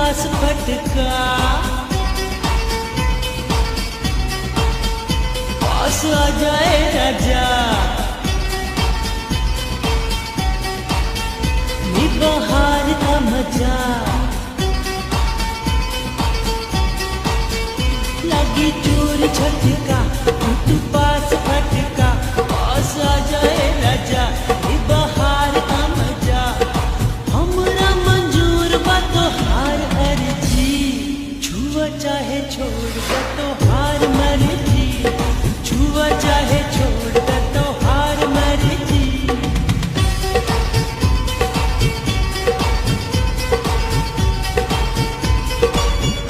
खास फटका पास आ जाए राजा बहार का मजा लगी चोर झटका तू